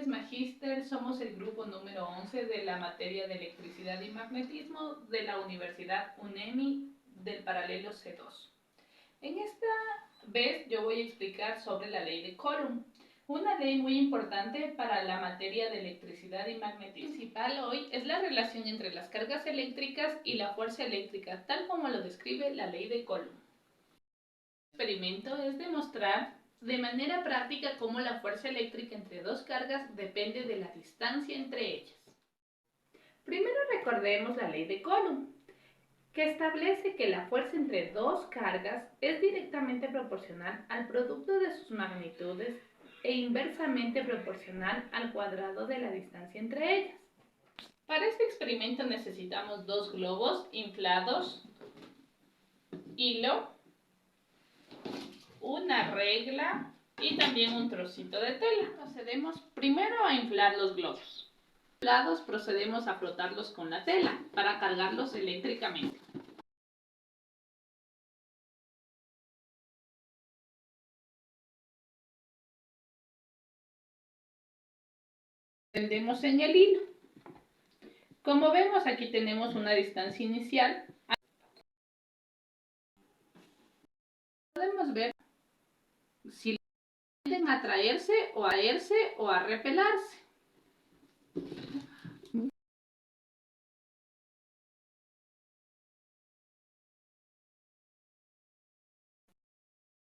Magíster, somos el grupo número 11 de la materia de electricidad y magnetismo de la Universidad UNEMI del paralelo C2. En esta vez yo voy a explicar sobre la ley de Coulomb, una ley muy importante para la materia de electricidad y magnetismo. Lo principal hoy es la relación entre las cargas eléctricas y la fuerza eléctrica, tal como lo describe la ley de Coulomb. El experimento es demostrar de manera práctica cómo la fuerza eléctrica entre dos cargas depende de la distancia entre ellas. Primero recordemos la ley de Coulomb, que establece que la fuerza entre dos cargas es directamente proporcional al producto de sus magnitudes e inversamente proporcional al cuadrado de la distancia entre ellas. Para este experimento necesitamos dos globos inflados, hilo, una regla y también un trocito de tela. Procedemos primero a inflar los globos. Inflados, procedemos a frotarlos con la tela para cargarlos eléctricamente. Tendemos en el hilo. Como vemos, aquí tenemos una distancia inicial. Podemos ver si tienden a atraerse o a repelarse.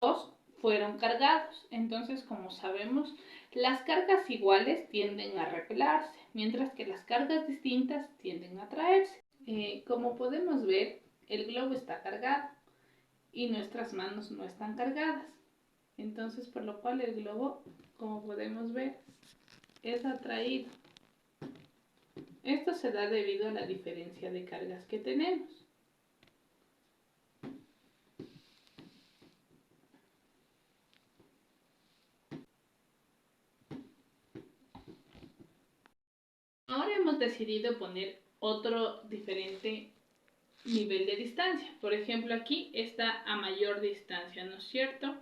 Dos fueron cargados, entonces, como sabemos, las cargas iguales tienden a repelarse, mientras que las cargas distintas tienden a atraerse. Como podemos ver, el globo está cargado y nuestras manos no están cargadas. Entonces, por lo cual el globo, como podemos ver, es atraído. Esto se da debido a la diferencia de cargas que tenemos. Ahora hemos decidido poner otro diferente nivel de distancia. Por ejemplo, aquí está a mayor distancia, ¿no es cierto?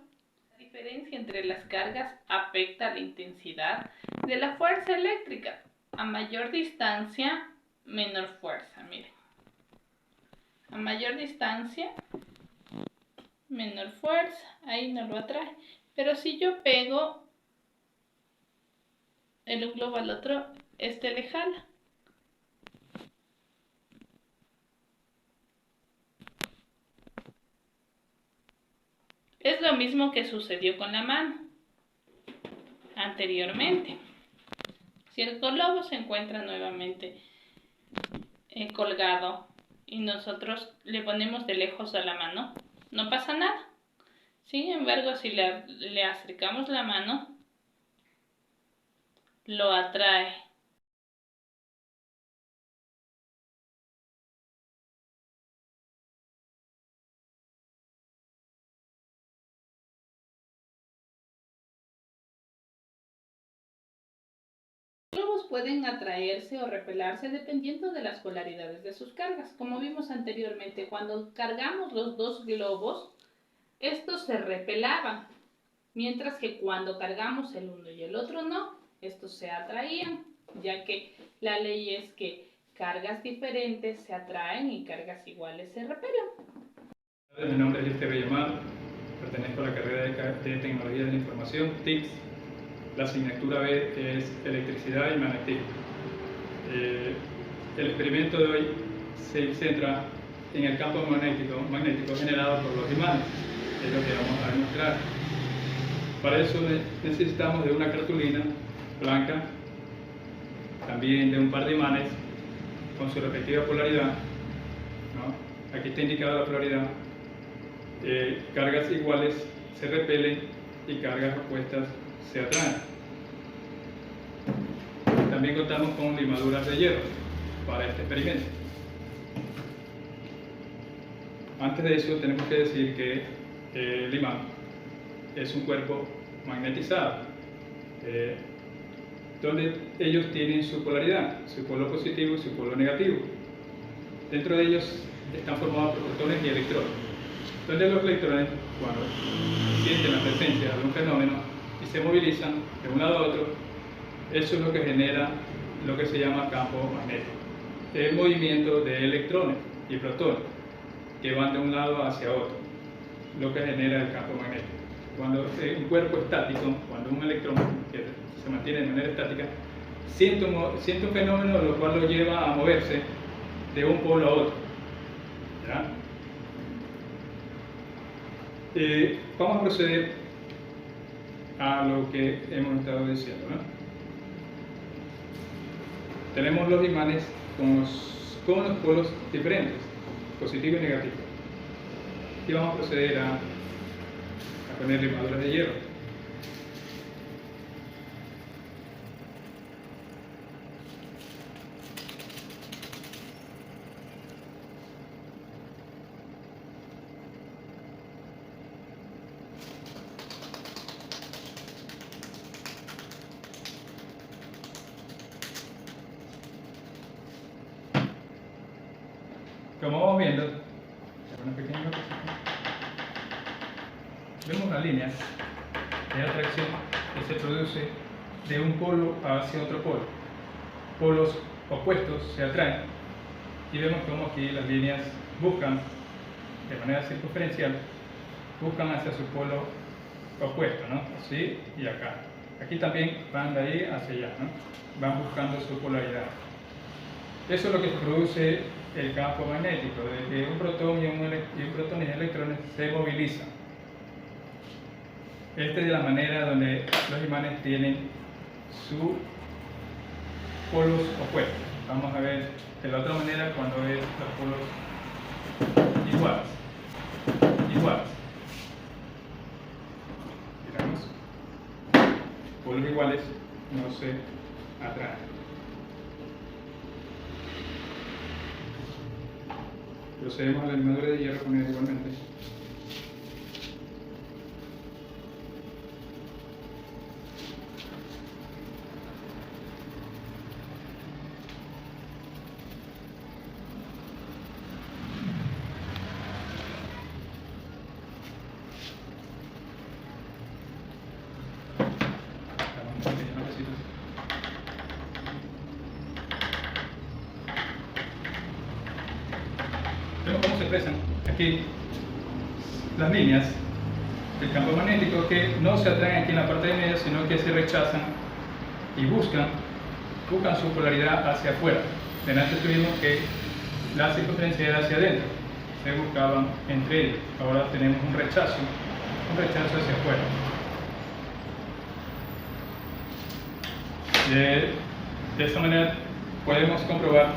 La diferencia entre las cargas afecta la intensidad de la fuerza eléctrica. A mayor distancia, menor fuerza, miren. A mayor distancia, menor fuerza, ahí no lo atrae. Pero si yo pego el globo al otro, este le jala. Es lo mismo que sucedió con la mano anteriormente. Si el globo se encuentra nuevamente colgado y nosotros le ponemos de lejos a la mano, no pasa nada. Sin embargo, si le acercamos la mano, lo atrae. Los globos pueden atraerse o repelarse dependiendo de las polaridades de sus cargas. Como vimos anteriormente, cuando cargamos los dos globos, estos se repelaban, mientras que cuando cargamos el uno y el otro no, estos se atraían, ya que la ley es que cargas diferentes se atraen y cargas iguales se repelan. Mi nombre es Lister Bellamar, pertenezco a la carrera de Tecnología de la Información, TICS. La asignatura B es Electricidad y Magnetismo. El experimento de hoy se centra en el campo magnético generado por los imanes, es lo que vamos a demostrar. Para eso necesitamos de una cartulina blanca, también de un par de imanes con su respectiva polaridad, ¿no? Aquí está indicada la polaridad. Cargas iguales se repelen y cargas opuestas se atraen. También contamos con limaduras de hierro para este experimento. Antes de eso tenemos que decir que el imán es un cuerpo magnetizado, donde ellos tienen su polaridad, su polo positivo y su polo negativo. Dentro de ellos están formados por protones y electrones, donde los electrones, cuando sienten la presencia de un fenómeno y se movilizan de un lado a otro, Eso es lo que genera lo que se llama campo magnético. El movimiento de electrones y protones que van de un lado hacia otro, lo que genera el campo magnético. Cuando un cuerpo estático, cuando un electrón que se mantiene de manera estática, siente un fenómeno lo cual lo lleva a moverse de un polo a otro. ¿Ya? Vamos a proceder a lo que hemos estado diciendo, ¿no? Tenemos los imanes con los polos diferentes, positivo y negativo. Y vamos a proceder a poner limaduras de hierro. Como vamos viendo, una pequeña vemos una línea de atracción que se produce de un polo hacia otro polo. Polos opuestos se atraen y vemos como aquí las líneas buscan, de manera circunferencial, buscan hacia su polo opuesto, ¿no? Así y acá. Aquí también van de ahí hacia allá, ¿no? Van buscando su polaridad. Eso es lo que produce el campo magnético, de que un protón y un protón y electrones se movilizan. Esta es de la manera donde los imanes tienen sus polos opuestos. Vamos a ver de la otra manera cuando es los polos iguales. Miramos, polos iguales no se atraen. Procedemos a la limadura de hierro con ella igualmente. Vemos cómo se expresan aquí las líneas del campo magnético que no se atraen aquí en la parte de medio, sino que se rechazan y buscan su polaridad hacia afuera. Delante tuvimos que la circunferencia era hacia adentro, se buscaban entre ellos. Ahora tenemos un rechazo hacia afuera. De esta manera podemos comprobar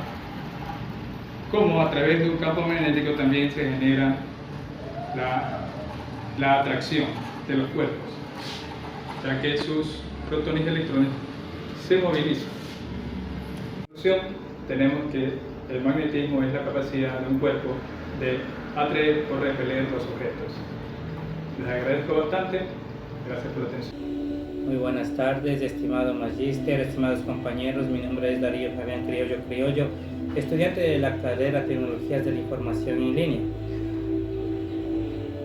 cómo a través de un campo magnético también se genera la atracción de los cuerpos, ya que sus protones y electrones se movilizan. En conclusión, tenemos que el magnetismo es la capacidad de un cuerpo de atraer o repeler los objetos. Les agradezco bastante, gracias por la atención. Muy buenas tardes, estimado magíster, estimados compañeros. Mi nombre es Darío Fabián Criollo, estudiante de la carrera Tecnologías de la Información en Línea.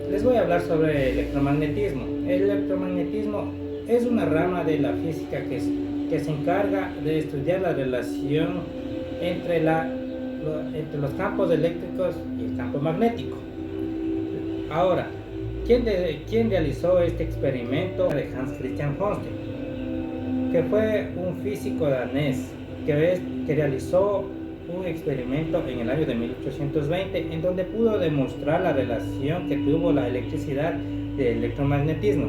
Les voy a hablar sobre electromagnetismo. El electromagnetismo es una rama de la física que se encarga de estudiar la relación entre los campos eléctricos y el campo magnético. Ahora, ¿quién realizó este experimento? De Hans Christian Ørsted, que fue un físico danés que realizó un experimento en el año de 1820 en donde pudo demostrar la relación que tuvo la electricidad del electromagnetismo.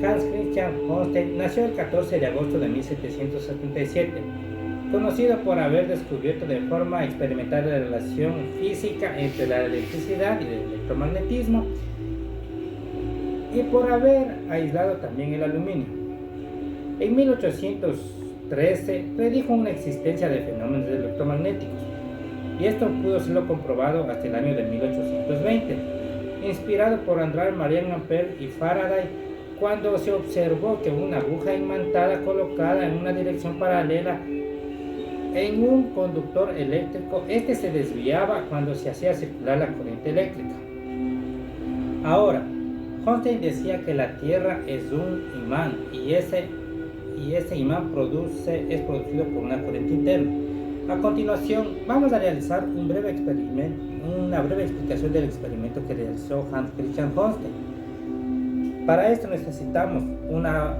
Hans Christian Ørsted nació el 14 de agosto de 1777, conocido por haber descubierto de forma experimental la relación física entre la electricidad y el electromagnetismo y por haber aislado también el aluminio. En 1813 predijo una existencia de fenómenos electromagnéticos y esto pudo serlo comprobado hasta el año de 1820, inspirado por André Marie Ampère y Faraday, cuando se observó que una aguja imantada colocada en una dirección paralela en un conductor eléctrico, este se desviaba cuando se hacía circular la corriente eléctrica. Ahora, Einstein decía que la Tierra es un imán y y ese imán es producido por una corriente interna. A continuación, vamos a realizar una breve explicación del experimento que realizó Hans Christian Holstein. Para esto necesitamos una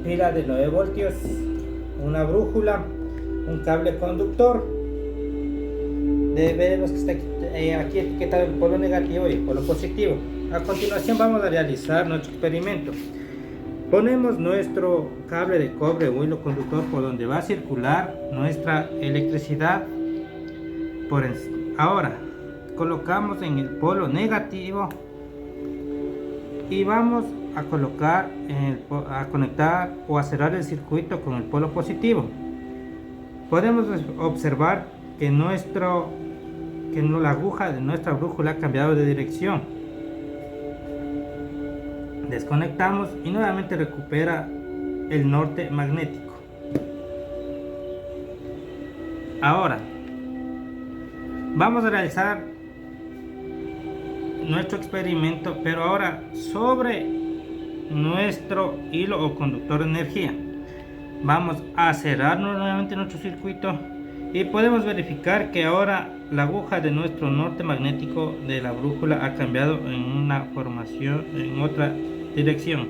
pila de 9 voltios, una brújula, un cable conductor. Veremos que está aquí etiquetado el polo negativo y el polo positivo. A continuación vamos a realizar nuestro experimento. Ponemos nuestro cable de cobre o hilo conductor por donde va a circular nuestra electricidad. Ahora colocamos en el polo negativo y vamos a conectar o a cerrar el circuito con el polo positivo. Podemos observar que la aguja de nuestra brújula ha cambiado de dirección. Desconectamos y nuevamente recupera el norte magnético. Ahora vamos a realizar nuestro experimento, pero ahora sobre nuestro hilo o conductor de energía. Vamos a cerrar nuevamente nuestro circuito y podemos verificar que ahora la aguja de nuestro norte magnético de la brújula ha cambiado en otra dirección.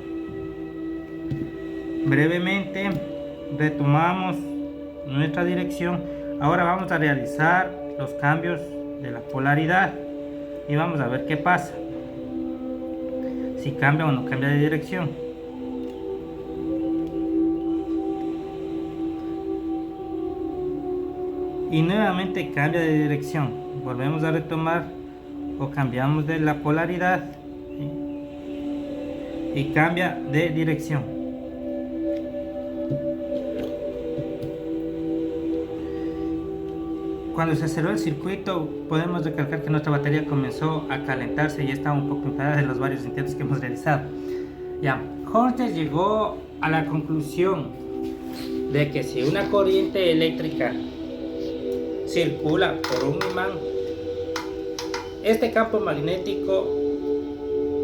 Brevemente retomamos nuestra dirección. Ahora vamos a realizar los cambios de la polaridad y vamos a ver qué pasa, si cambia o no cambia de dirección. Y nuevamente cambia de dirección. Volvemos a retomar o cambiamos de la polaridad y cambia de dirección. Cuando se cerró el circuito, podemos recalcar que nuestra batería comenzó a calentarse y está un poco enfadada de los varios intentos que hemos realizado. Holstein llegó a la conclusión de que si una corriente eléctrica circula por un imán, este campo magnético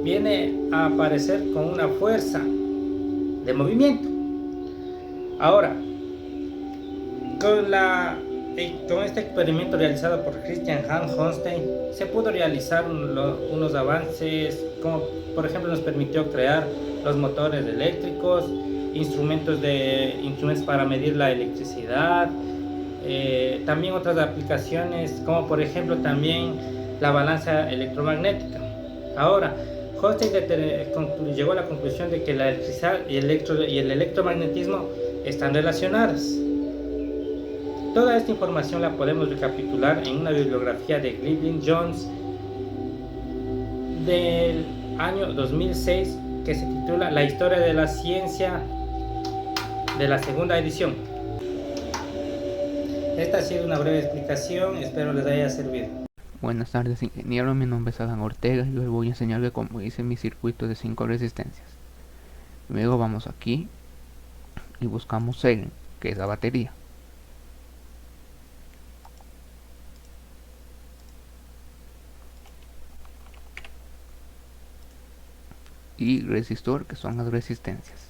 viene a aparecer con una fuerza de movimiento. Ahora, con este experimento realizado por Christian Hans Holstein, se pudo realizar unos avances, como por ejemplo nos permitió crear los motores eléctricos, instrumentos para medir la electricidad, también otras aplicaciones como por ejemplo también la balanza electromagnética. Ahora, Holstein llegó a la conclusión de que la electricidad y el electromagnetismo están relacionadas. Toda esta información la podemos recapitular en una bibliografía de Glidden Jones del año 2006 que se titula La historia de la ciencia, de la segunda edición. Esta ha sido una breve explicación, espero les haya servido. Buenas tardes, ingeniero. Mi nombre es Adán Ortega y hoy voy a enseñarle cómo hice mi circuito de 5 resistencias. Luego vamos aquí y buscamos Segen, que es la batería. Y resistor, que son las resistencias.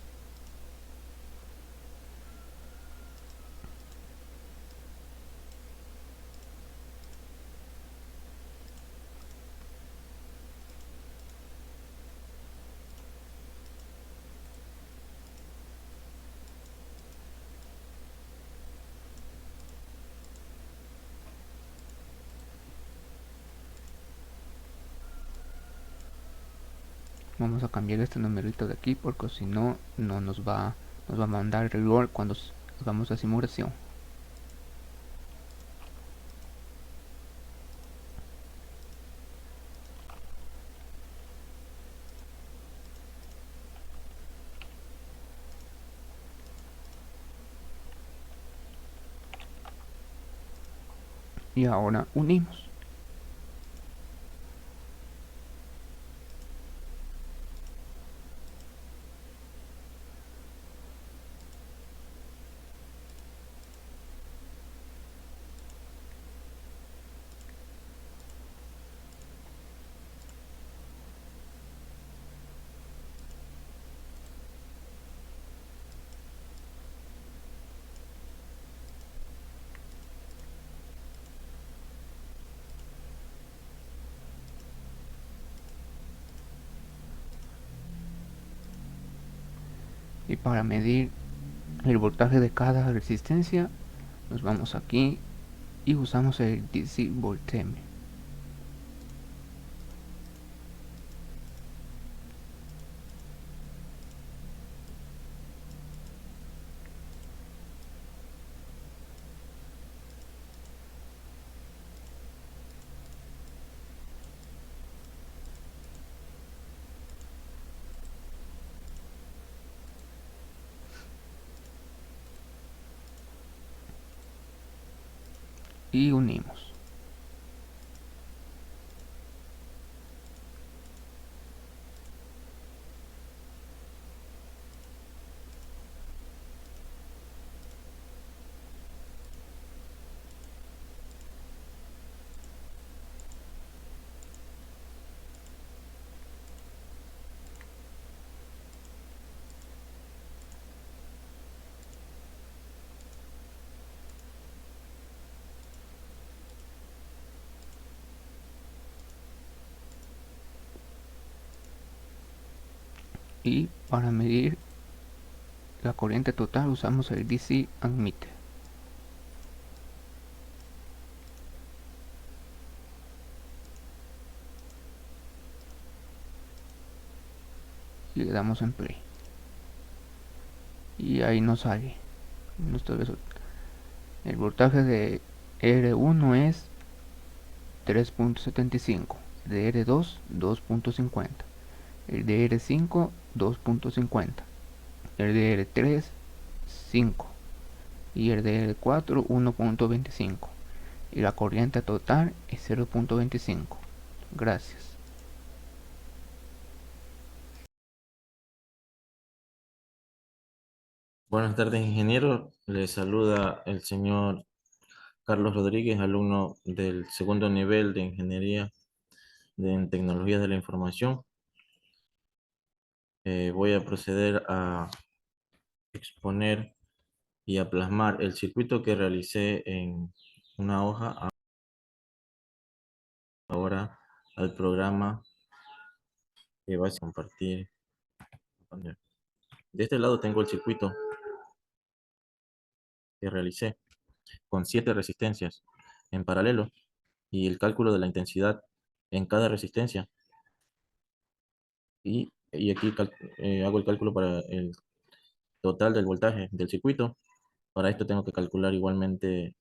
Vamos a cambiar este numerito de aquí porque si no, nos va a mandar error cuando hagamos la simulación. Y ahora unimos. Y para medir el voltaje de cada resistencia, nos vamos aquí y usamos el DC voltmeter. Y unimos. Y para medir la corriente total usamos el DC ammeter. Y le damos en play. Y ahí nos sale nuestro resultado. El voltaje de R1 es 3.75, de R2 2.50, el de R5 2.50, el de R3 5 y el de R4 1.25 y la corriente total es 0.25. Gracias. Buenas tardes, ingeniero. Le saluda el señor Carlos Rodríguez, alumno del segundo nivel de Ingeniería en Tecnologías de la Información. Voy a proceder a exponer y a plasmar el circuito que realicé en una hoja ahora al programa que va a compartir. De este lado tengo el circuito que realicé con 7 resistencias en paralelo y el cálculo de la intensidad en cada resistencia. Y aquí hago el cálculo para el total del voltaje del circuito. Para esto tengo que calcular igualmente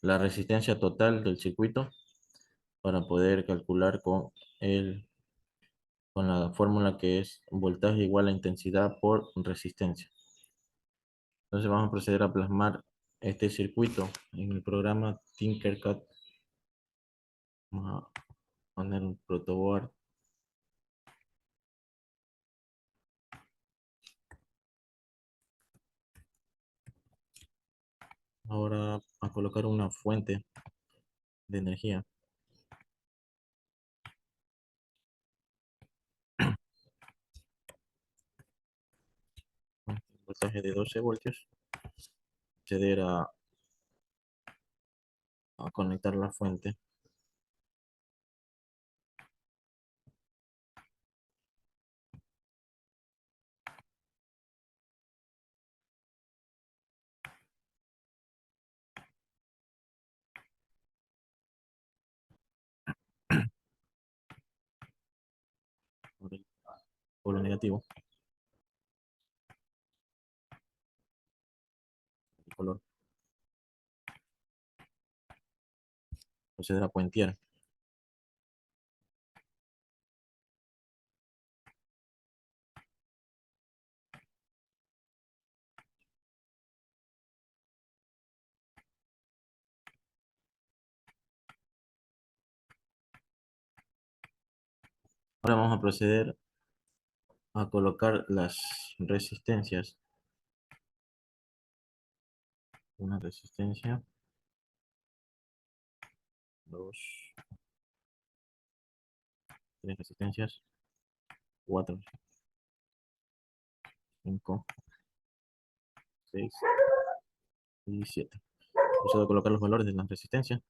la resistencia total del circuito para poder calcular con la fórmula que es voltaje igual a intensidad por resistencia. Entonces vamos a proceder a plasmar este circuito en el programa Tinkercad. Vamos a poner un protoboard. Ahora a colocar una fuente de energía. Voltaje de 12 voltios. Acceder a conectar la fuente. Por el polo negativo, el color. Proceder a puentear. Ahora vamos a proceder a colocar las resistencias. Una resistencia, dos, tres resistencias, cuatro, cinco, seis y siete. Procedo a colocar los valores de las resistencias.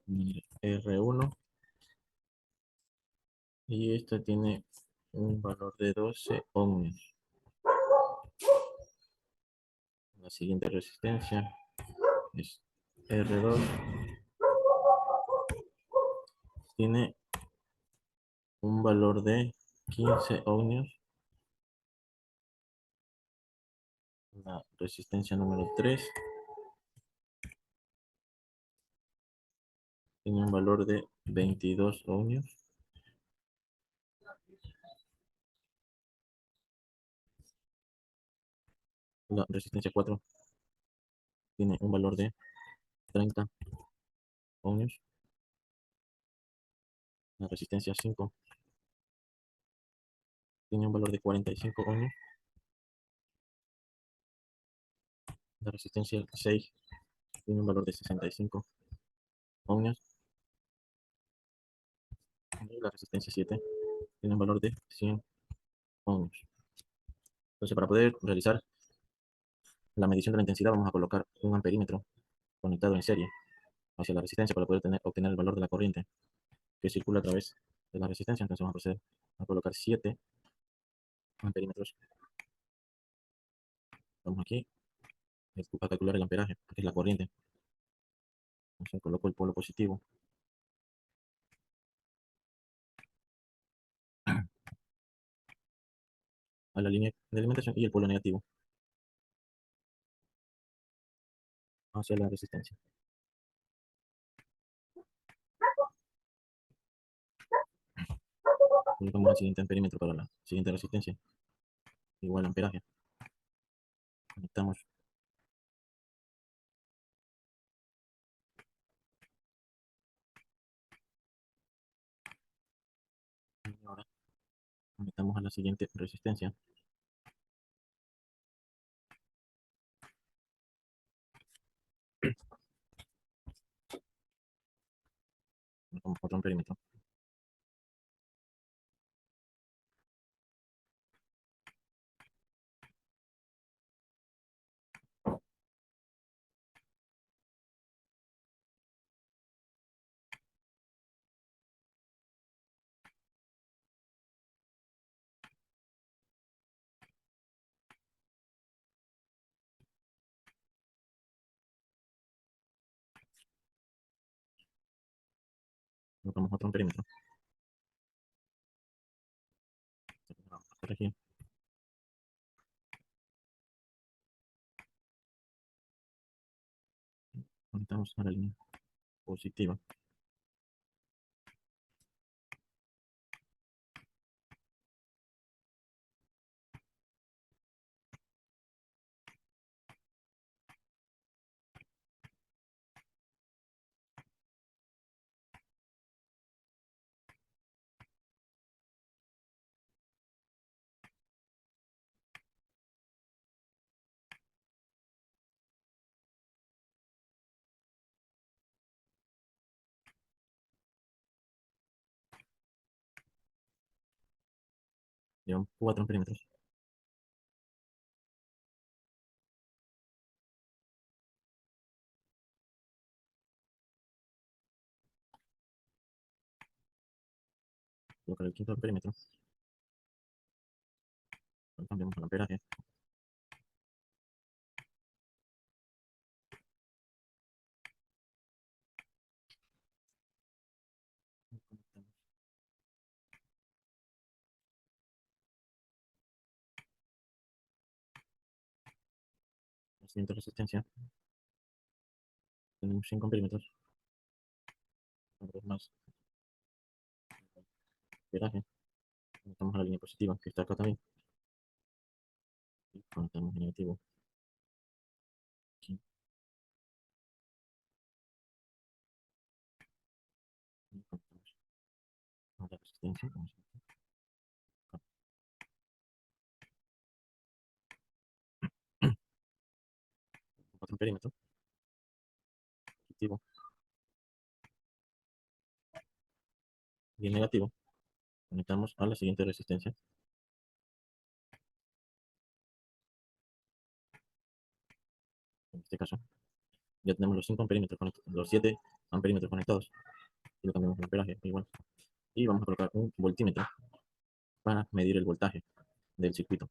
R1 y esta tiene un valor de 12 ohms. La siguiente resistencia es R2. Tiene un valor de 15 ohmios. La resistencia número 3 tiene un valor de 22 ohmios. La resistencia 4 tiene un valor de 30 ohmios. La resistencia 5 tiene un valor de 45 ohmios. La resistencia 6 tiene un valor de 65 ohmios. Y la resistencia 7 tiene un valor de 100 ohmios. Entonces, para poder realizar la medición de la intensidad, vamos a colocar un amperímetro conectado en serie hacia la resistencia para poder obtener el valor de la corriente que circula a través de la resistencia. Entonces, vamos a proceder a colocar 7 amperímetros. Vamos aquí a calcular el amperaje, que es la corriente. Entonces, coloco el polo positivo. A la línea de alimentación y el polo negativo hacia la resistencia. Colocamos el siguiente amperímetro para la siguiente resistencia. Igual amperaje. Conectamos. Y ahora conectamos a la siguiente resistencia. Colocamos otro amperímetro. Colocamos otro amperímetro. Por aquí. Conectamos a la línea positiva. Llevan 4 amperímetros. Colocar el quinto amperímetro. Cambiamos el amperaje. La siguiente resistencia. Tenemos 5 amperímetros. Más amperaje. Conectamos a la línea positiva, que está acá también. Y conectamos el negativo. Aquí. Y conectamos a la resistencia. Vamos acá. 4 amperímetros. Positivo. Y el negativo. Conectamos a la siguiente resistencia. En este caso, ya tenemos los 5 amperímetros conectados, los 7 amperímetros conectados. Y lo cambiamos el amperaje igual. Y vamos a colocar un voltímetro para medir el voltaje del circuito.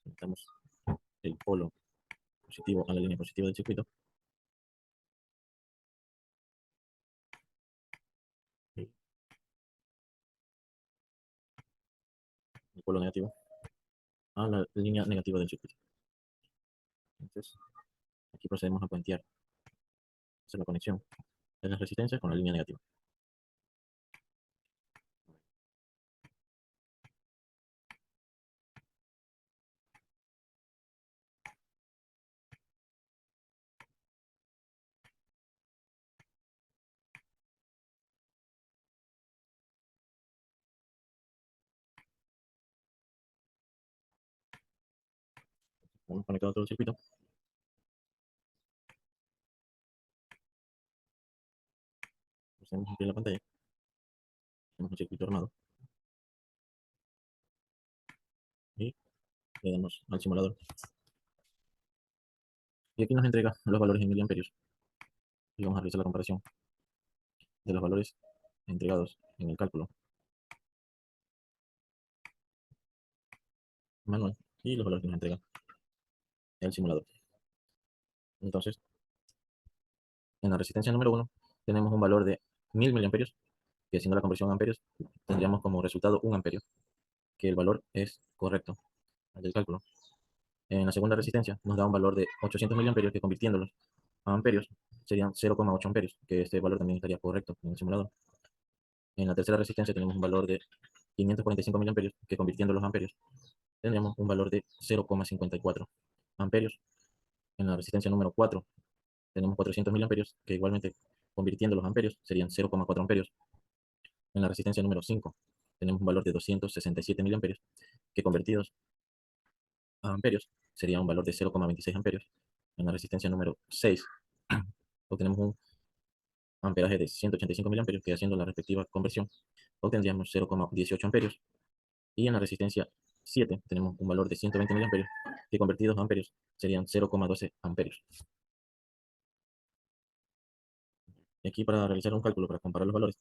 Conectamos el polo positivo a la línea positiva del circuito. El polo negativo a la línea negativa del circuito. Entonces, aquí procedemos a puentear, hacer la conexión de las resistencias con la línea negativa. Hemos conectado todo el circuito. Procedemos a ampliar la pantalla. Tenemos un circuito armado. Y le damos al simulador. Y aquí nos entrega los valores en miliamperios. Y vamos a realizar la comparación de los valores entregados en el cálculo manual y los valores que nos entrega el simulador. Entonces, en la resistencia número 1 tenemos un valor de 1000 miliamperios, que haciendo la conversión a amperios tendríamos como resultado 1 amperio, que el valor es correcto al del cálculo. En la segunda resistencia nos da un valor de 800 miliamperios, que convirtiéndolos a amperios serían 0,8 amperios, que este valor también estaría correcto en el simulador. En la tercera resistencia tenemos un valor de 545 miliamperios, que convirtiéndolos a amperios tendríamos un valor de 0,54 amperios. En la resistencia número 4 tenemos 400 miliamperios, que igualmente convirtiendo los amperios serían 0,4 amperios. En la resistencia número 5 tenemos un valor de 267 miliamperios, que convertidos a amperios sería un valor de 0,26 amperios. En la resistencia número 6 obtenemos un amperaje de 185 miliamperios, que haciendo la respectiva conversión obtendríamos 0,18 amperios. Y en la resistencia 7 tenemos un valor de 120 miliamperios, que convertidos a amperios serían 0,12 amperios. Y aquí, para realizar un cálculo para comparar los valores,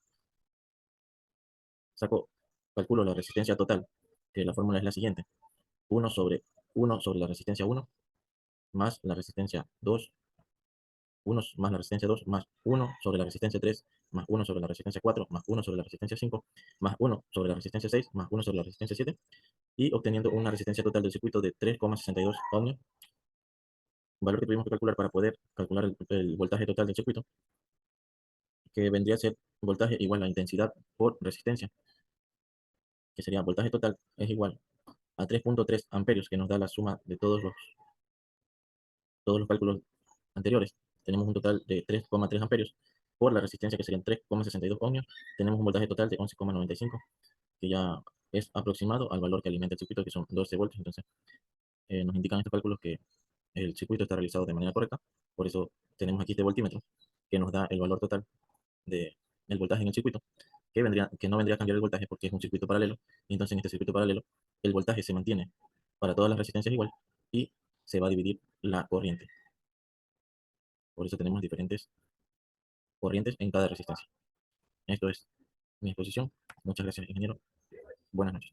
calculo la resistencia total, que la fórmula es la siguiente: 1 sobre la resistencia 1 más la resistencia 2, 1 más la resistencia 2, más 1 sobre la resistencia 3, más 1 sobre la resistencia 4, más 1 sobre la resistencia 5, más 1 sobre la resistencia 6, más 1 sobre la resistencia 7, y obteniendo una resistencia total del circuito de 3,62 ohmios, valor que tuvimos que calcular para poder calcular el voltaje total del circuito, que vendría a ser voltaje igual a intensidad por resistencia, que sería voltaje total es igual a 3,3 amperios, que nos da la suma de todos los cálculos anteriores. Tenemos un total de 3,3 amperios por la resistencia, que serían 3,62 ohmios. Tenemos un voltaje total de 11,95, que ya es aproximado al valor que alimenta el circuito, que son 12 voltios. Entonces, nos indican estos cálculos que el circuito está realizado de manera correcta. Por eso tenemos aquí este voltímetro, que nos da el valor total del voltaje en el circuito, que no vendría a cambiar el voltaje porque es un circuito paralelo. Y entonces, en este circuito paralelo el voltaje se mantiene para todas las resistencias igual, y se va a dividir la corriente. Por eso tenemos diferentes corrientes en cada resistencia. Esto es mi exposición. Muchas gracias, ingeniero. Buenas noches.